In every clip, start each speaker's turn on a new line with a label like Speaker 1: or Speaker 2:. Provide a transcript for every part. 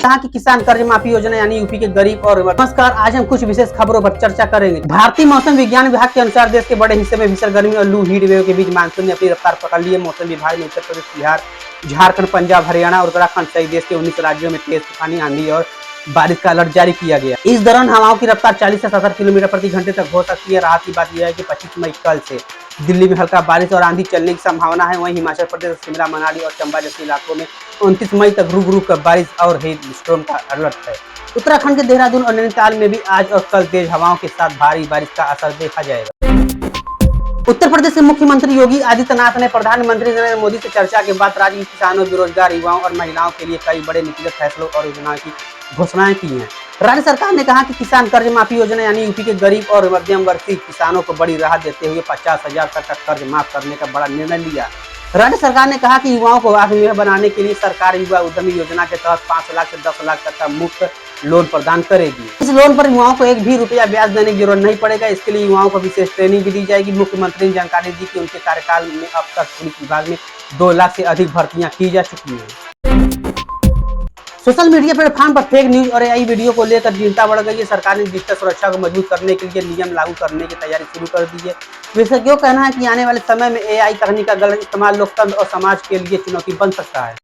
Speaker 1: कहा कि किसान कर्ज माफी योजना यानी यूपी के गरीब और नमस्कार, आज हम कुछ विशेष खबरों पर चर्चा करेंगे। भारतीय मौसम विज्ञान विभाग के अनुसार देश के बड़े हिस्से में भीषण गर्मी और लू हीट वेव के बीच मानसून ने अपनी रफ्तार पकड़ ली है। मौसम विभाग ने उत्तर प्रदेश, बिहार, झारखंड, पंजाब, हरियाणा और उत्तराखंड सहित देश के 19 राज्यों में तेज तूफानी आंधी और बारिश का अलर्ट जारी किया गया। इस दौरान हवाओं की रफ्तार 40 से 70 किलोमीटर प्रति घंटे तक हो सकती है। राहत की बात यह है कि 25 मई कल से दिल्ली में हल्का बारिश और आंधी चलने की संभावना है। वहीं हिमाचल प्रदेश, शिमला, मनाली और चंबा जैसे इलाकों में 29 मई तक रुक रुक कर बारिश और हेल स्टॉर्म का अलर्ट है। उत्तराखंड के देहरादून और नैनीताल में भी आज और कल तेज हवाओं के साथ भारी बारिश का असर देखा जाएगा। उत्तर प्रदेश के मुख्यमंत्री योगी आदित्यनाथ ने प्रधानमंत्री नरेंद्र मोदी से चर्चा के बाद राज्य के किसानों, बेरोजगार युवाओं और महिलाओं के लिए कई बड़े नीतिगत फैसलों और योजनाओं की घोषणाएं की हैं। राज्य सरकार ने कहा कि किसान कर्ज माफी योजना यानी यूपी के गरीब और मध्यम वर्गीय किसानों को बड़ी राहत देते हुए 50,000 तक का कर्ज माफ करने का बड़ा निर्णय लिया। राज्य सरकार ने कहा कि युवाओं को आत्मनिर्भर बनाने के लिए सरकार युवा उद्यमी योजना के तहत 5 लाख से 10 लाख तक का मुफ्त लोन प्रदान करेगी। इस लोन पर युवाओं को एक भी रुपया ब्याज देने की जरूरत नहीं पड़ेगा। इसके लिए युवाओं को विशेष ट्रेनिंग भी दी जाएगी। मुख्यमंत्री ने जानकारी दी कि उनके कार्यकाल में अब तक पुलिस विभाग में 2 लाख से अधिक भर्तियां की जा चुकी हैं। सोशल मीडिया प्लेटफॉर्म पर फेक न्यूज और एआई वीडियो को लेकर चिंता बढ़ गई है। सरकार ने डिजिटल सुरक्षा को मजबूत करने के लिए नियम लागू करने की तैयारी शुरू कर दी है। विशेषज्ञों का कहना है कि आने वाले समय में एआई तकनीक का गलत इस्तेमाल लोकतंत्र और समाज के लिए चुनौती बन सकता है।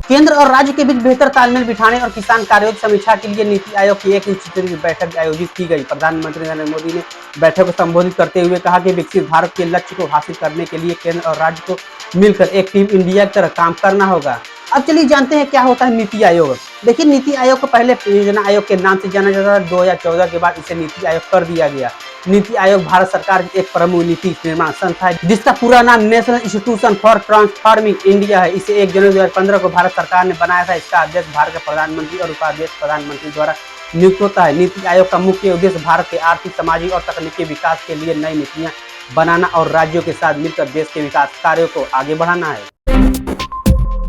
Speaker 1: केंद्र और राज्य के बीच बेहतर तालमेल बिठाने और किसान कार्यों की समीक्षा के लिए नीति आयोग की एक उच्च स्तरीय बैठक आयोजित की गई। प्रधानमंत्री नरेंद्र मोदी ने बैठक को संबोधित करते हुए कहा कि विकसित भारत के लक्ष्य को हासिल करने के लिए केंद्र और राज्य को मिलकर एक टीम इंडिया की तरह काम करना होगा। अब चलिए जानते हैं क्या होता है नीति आयोग। देखिए, नीति आयोग को पहले योजना आयोग के नाम से जाना जाता था। 2014 के बाद इसे नीति आयोग कर दिया गया। नीति आयोग भारत सरकार की एक प्रमुख नीति निर्माण संस्था है जिसका पूरा नाम national institution for transforming India है। इसे 1 जनवरी 2015 को भारत सरकार ने बनाया था। इसका अध्यक्ष भारत के प्रधानमंत्री और उपाध्यक्ष प्रधानमंत्री द्वारा नियुक्त होता है। नीति आयोग का मुख्य उद्देश्य भारत के आर्थिक, सामाजिक और तकनीकी विकास के लिए नई नीतियां बनाना और राज्यों के साथ मिलकर देश के विकास कार्यों को आगे बढ़ाना है।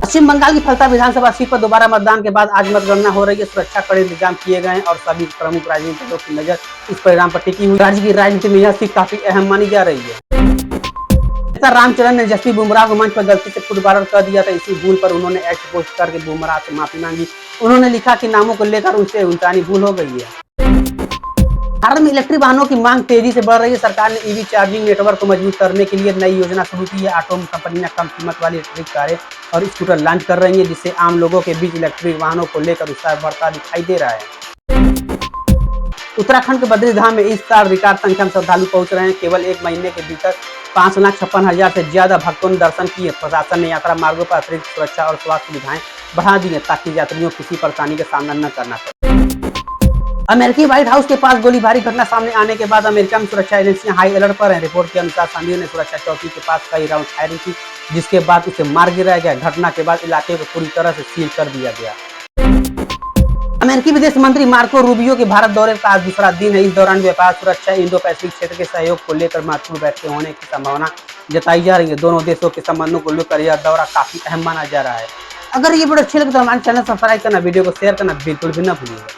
Speaker 1: पश्चिम बंगाल की फलता विधानसभा सीट पर दोबारा मतदान के बाद आज मतगणना हो रही है। सुरक्षा कड़े इंतजाम किए गए हैं और सभी प्रमुख राजनीतिक दलों की नजर इस परिणाम पर टिकी हुई। राज्य की राजनीति में यह सीट काफी अहम मानी जा रही है। नेता रामचरण ने जसप्रीत बुमराह को मंच पर गलती से फुटबॉलर कर दिया था। इसी भूल पर उन्होंने एक्स पोस्ट करके बुमराह से माफी मांगी। उन्होंने लिखा कि नामों को लेकर उनसे इंसानी भूल हो गई है। भारत में इलेक्ट्रिक वाहनों की मांग तेजी से बढ़ रही है। सरकार ने ईवी चार्जिंग नेटवर्क को मजबूत करने के लिए नई योजना शुरू की है। ऑटो कंपनियां कम कीमत वाली इलेक्ट्रिक कारें और स्कूटर लॉन्च कर रही हैं, जिससे आम लोगों के बीच इलेक्ट्रिक वाहनों को लेकर उत्साह बढ़ता दिखाई दे रहा है। उत्तराखंड के बद्री धाम में इस साल रिकॉर्ड संख्या में श्रद्धालु पहुंच रहे हैं। केवल 1 महीने के भीतर 5,56,000 से ज्यादा भक्तों ने दर्शन किए। प्रशासन ने यात्रा मार्गों पर अतिरिक्त सुरक्षा और स्वास्थ्य सुविधाएं बढ़ा दी है ताकि यात्रियों को किसी परेशानी का सामना न करना पड़े। अमेरिकी व्हाइट हाउस के पास गोलीबारी घटना सामने आने के बाद अमेरिका में सुरक्षा एजेंसियां हाई अलर्ट पर हैं। रिपोर्ट के अनुसार संदिग्ध ने सुरक्षा चौकी के पास कई राउंड फायरिंग की, जिसके बाद उसे मार गिराया गया। घटना के बाद इलाके को पूरी तरह से सील कर दिया गया। अमेरिकी विदेश मंत्री मार्को रूबियो के भारत दौरे का आज दूसरा दिन है। इस दौरान व्यापार, सुरक्षा, इंडो पैसिफिक क्षेत्र के सहयोग को लेकर महत्वपूर्ण बैठकें होने की संभावना जताई जा रही है। दोनों देशों के संबंधों को लेकर यह दौरा काफी अहम माना जा रहा है। अगर ये वीडियो अच्छी लगे तो हमारे चैनल सब्सक्राइब करना, वीडियो को शेयर करना बिल्कुल भी न भूलिएगा।